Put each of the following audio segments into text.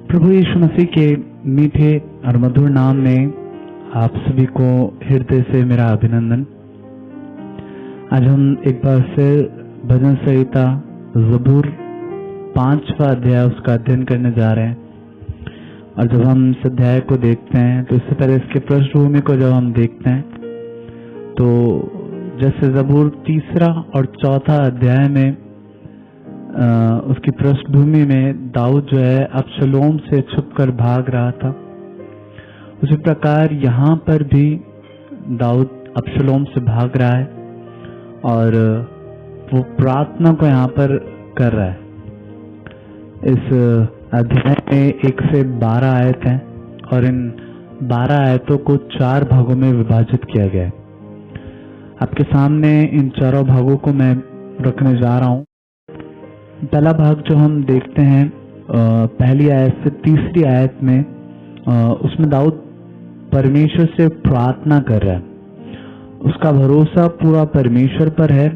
प्रभु यीशु मसीह के मीठे और मधुर नाम में आप सभी को हृदय से मेरा अभिनंदन। आज हम एक बार फिर भजन संहिता ज़बूर 5वां अध्याय उसका अध्ययन करने जा रहे हैं। और जब हम इस अध्याय को देखते हैं तो इससे पहले इसके पृष्ठभूमि को जब हम देखते हैं तो जैसे ज़बूर 3 और 4 अध्याय में उसकी पृष्ठभूमि में दाऊद जो है अबशलोम से छुपकर भाग रहा था, उसी प्रकार यहाँ पर भी दाऊद अबशलोम से भाग रहा है और वो प्रार्थना को यहाँ पर कर रहा है। इस अध्याय में 1 से 12 आयत हैं और इन 12 आयतों को 4 भागों में विभाजित किया गया है। आपके सामने इन चारों भागों को मैं रखने जा रहा हूँ। पहला भाग जो हम देखते हैं पहली आयत से 3री आयत में, उसमें दाऊद परमेश्वर से प्रार्थना कर रहा है। उसका भरोसा पूरा परमेश्वर पर है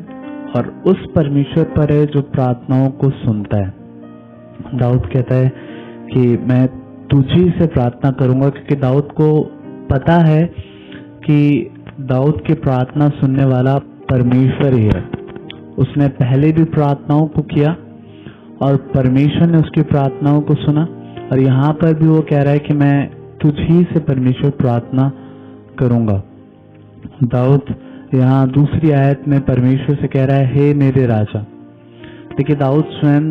और उस परमेश्वर पर है जो प्रार्थनाओं को सुनता है। दाऊद कहता है कि मैं तुझी से प्रार्थना करूंगा, क्योंकि दाऊद को पता है कि दाऊद की प्रार्थना सुनने वाला परमेश्वर ही है। उसने पहले भी प्रार्थनाओं को किया और परमेश्वर ने उसकी प्रार्थनाओं को सुना, और यहाँ पर भी वो कह रहा है कि मैं तुझी से परमेश्वर प्रार्थना करूंगा। दाऊद यहाँ 2री आयत में परमेश्वर से कह रहा है, हे मेरे राजा। देखिए, दाऊद स्वयं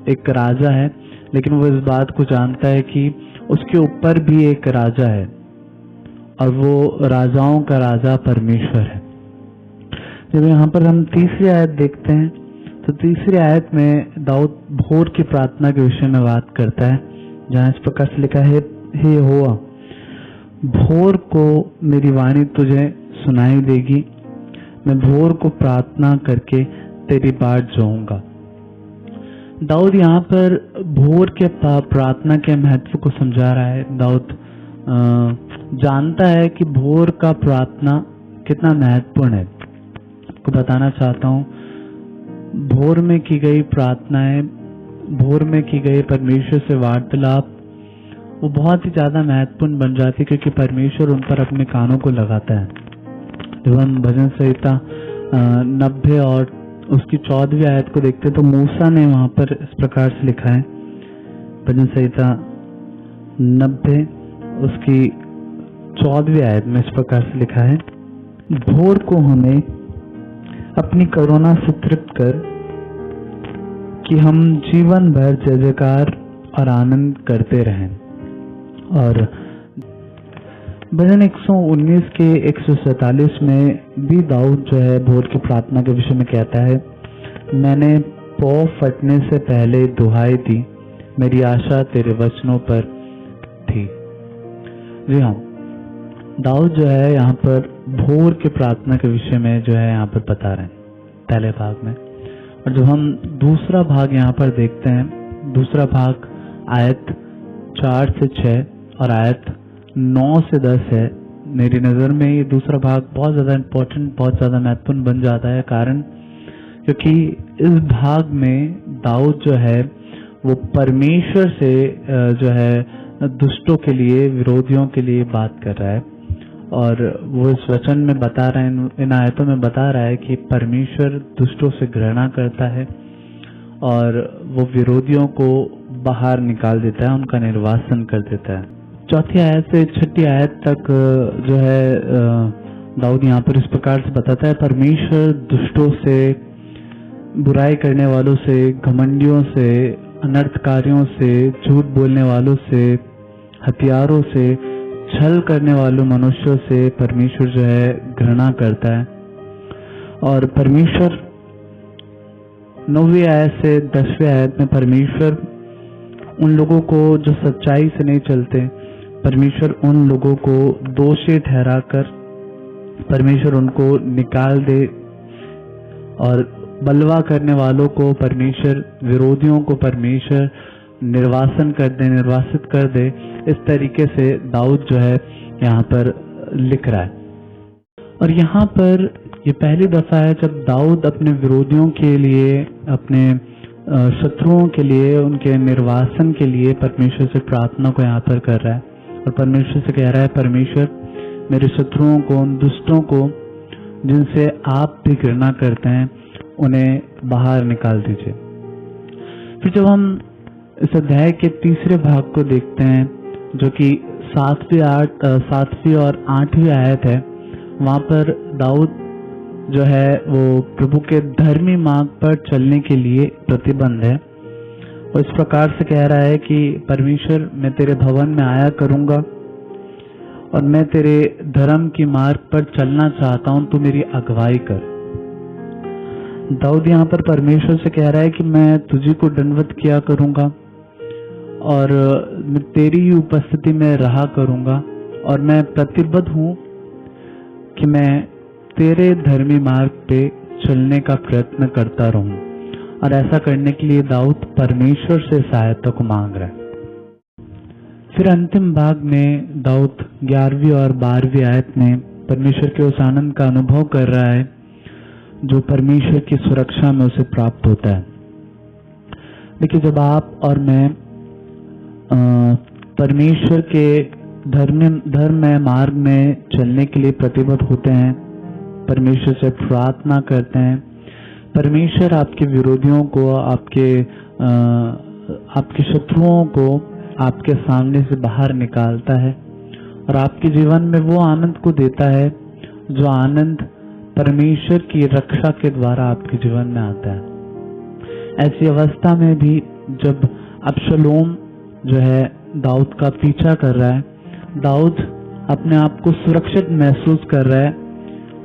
एक राजा है, लेकिन वो इस बात को जानता है कि उसके ऊपर भी एक राजा है और वो राजाओं का राजा परमेश्वर है। जब यहाँ पर हम 3री आयत देखते हैं तो 3री आयत में दाऊद भोर की प्रार्थना के विषय में बात करता है, जहाँ इस प्रकार से लिखा है, हे यहोवा, भोर को मेरी वाणी तुझे सुनाई देगी, मैं भोर को प्रार्थना करके तेरी बाट जाऊंगा। दाऊद यहाँ पर भोर के प्रार्थना के महत्व को समझा रहा है। दाऊद जानता है कि भोर का प्रार्थना कितना महत्वपूर्ण है। आपको बताना चाहता हूँ, भोर में की गई प्रार्थनाएं, भोर में की गई परमेश्वर से वार्तालाप, वो बहुत ही ज्यादा महत्वपूर्ण बन जाती है, क्योंकि परमेश्वर उन पर अपने कानों को लगाता है। जब हम भजन संहिता 90 और उसकी 14वीं आयत को देखते हैं तो मूसा ने वहां पर इस प्रकार से लिखा है। भजन संहिता 90 उसकी 14वीं आयत में इस प्रकार से लिखा है, भोर को हमें अपनी करुणा से तृप्त कर कि हम जीवन भर जय जयकार और आनंद करते रहें। और भजन 119 के 147 में भी दाऊद जो है भोर की प्रार्थना के विषय में कहता है, मैंने पौ फटने से पहले दुहाई दी, मेरी आशा तेरे वचनों पर थी। जी हाँ, दाऊद जो है यहाँ पर भोर की प्रार्थना के विषय में जो है यहाँ पर बता रहे हैं पहले भाग में। और जब हम दूसरा भाग यहाँ पर देखते हैं, दूसरा भाग आयत 4 से 6 और आयत 9 से 10 है। मेरी नज़र में ये दूसरा भाग बहुत ज़्यादा इम्पोर्टेंट, बहुत ज़्यादा महत्वपूर्ण बन जाता है, कारण क्योंकि इस भाग में दाऊद जो है वो परमेश्वर से जो है दुष्टों के लिए, विरोधियों के लिए बात कर रहा है। और वो इस वचन में बता रहा है, इन आयतों में बता रहा है कि परमेश्वर दुष्टों से घृणा करता है और वो विरोधियों को बाहर निकाल देता है, उनका निर्वासन कर देता है। 4 आयत से 6 आयत तक जो है दाऊद यहाँ पर इस प्रकार से बताता है, परमेश्वर दुष्टों से, बुराई करने वालों से, घमंडियों से, अनर्थकारियों से, झूठ बोलने वालों से, हथियारों से, छल करने वालों मनुष्यों से परमेश्वर जो है घृणा करता है। और परमेश्वर 9वीं आयत से 10वीं आयत में परमेश्वर उन लोगों को जो सच्चाई से नहीं चलते, परमेश्वर उन लोगों को दोषी ठहराकर परमेश्वर उनको निकाल दे, और बलवा करने वालों को परमेश्वर, विरोधियों को परमेश्वर निर्वासन कर दे, निर्वासित कर दे। इस तरीके से दाऊद जो है यहाँ पर लिख रहा है। और यहाँ पर ये पहली दफा है जब दाऊद अपने विरोधियों के लिए, अपने शत्रुओं के लिए, उनके निर्वासन के लिए परमेश्वर से प्रार्थना को यहाँ पर कर रहा है और परमेश्वर से कह रहा है, परमेश्वर मेरे शत्रुओं को, उन दुष्टों को जिनसे आप भी घृणा करते हैं, उन्हें बाहर निकाल दीजिए। फिर जब हम इस अध्याय के तीसरे भाग को देखते हैं, जो कि 7वीं और 8वीं आयत है, वहां पर दाऊद जो है वो प्रभु के धर्मी मार्ग पर चलने के लिए प्रतिबंध है। वो इस प्रकार से कह रहा है कि परमेश्वर मैं तेरे भवन में आया करूंगा और मैं तेरे धर्म की मार्ग पर चलना चाहता हूं, तू मेरी अगुवाई कर। दाऊद यहाँ पर परमेश्वर से कह रहा है कि मैं तुझी को दंडवत किया करूंगा और मैं तेरी ही उपस्थिति में रहा करूंगा और मैं प्रतिबद्ध हूं कि मैं तेरे धर्मी मार्ग पे चलने का प्रयत्न करता रहूं। और ऐसा करने के लिए दाऊद परमेश्वर से सहायता को मांग रहा है। फिर अंतिम भाग में दाऊद 11वीं और 12वीं आयत में परमेश्वर के उस आनंद का अनुभव कर रहा है जो परमेश्वर की सुरक्षा में उसे प्राप्त होता है। देखिए, जब आप और मैं परमेश्वर के धर्म मार्ग में चलने के लिए प्रतिबद्ध होते हैं, परमेश्वर से प्रार्थना करते हैं, परमेश्वर आपके विरोधियों को, आपके शत्रुओं को आपके सामने से बाहर निकालता है और आपके जीवन में वो आनंद को देता है जो आनंद परमेश्वर की रक्षा के द्वारा आपके जीवन में आता है। ऐसी अवस्था में भी जब अबशलोम जो है दाऊद का पीछा कर रहा है, दाऊद अपने आप को सुरक्षित महसूस कर रहा है,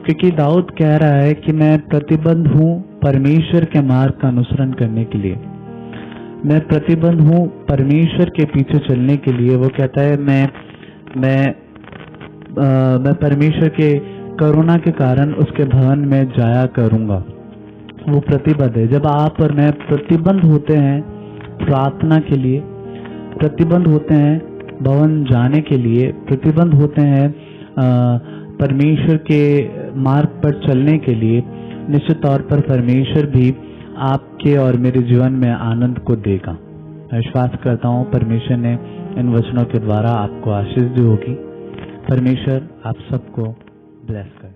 क्योंकि दाऊद कह रहा है कि मैं प्रतिबद्ध हूँ परमेश्वर के मार्ग का अनुसरण करने के लिए, मैं प्रतिबद्ध हूँ परमेश्वर के पीछे चलने के लिए। वो कहता है मैं परमेश्वर के करुणा के कारण उसके भवन में जाया करूंगा। वो प्रतिबद्ध है। जब आप और मैं प्रतिबद्ध होते हैं प्रार्थना के लिए, प्रतिबद्ध होते हैं भवन जाने के लिए, प्रतिबद्ध होते हैं परमेश्वर के मार्ग पर चलने के लिए, निश्चित तौर पर परमेश्वर भी आपके और मेरे जीवन में आनंद को देगा। मैं विश्वास करता हूँ परमेश्वर ने इन वचनों के द्वारा आपको आशीष दी होगी। परमेश्वर आप सबको ब्लेस करे।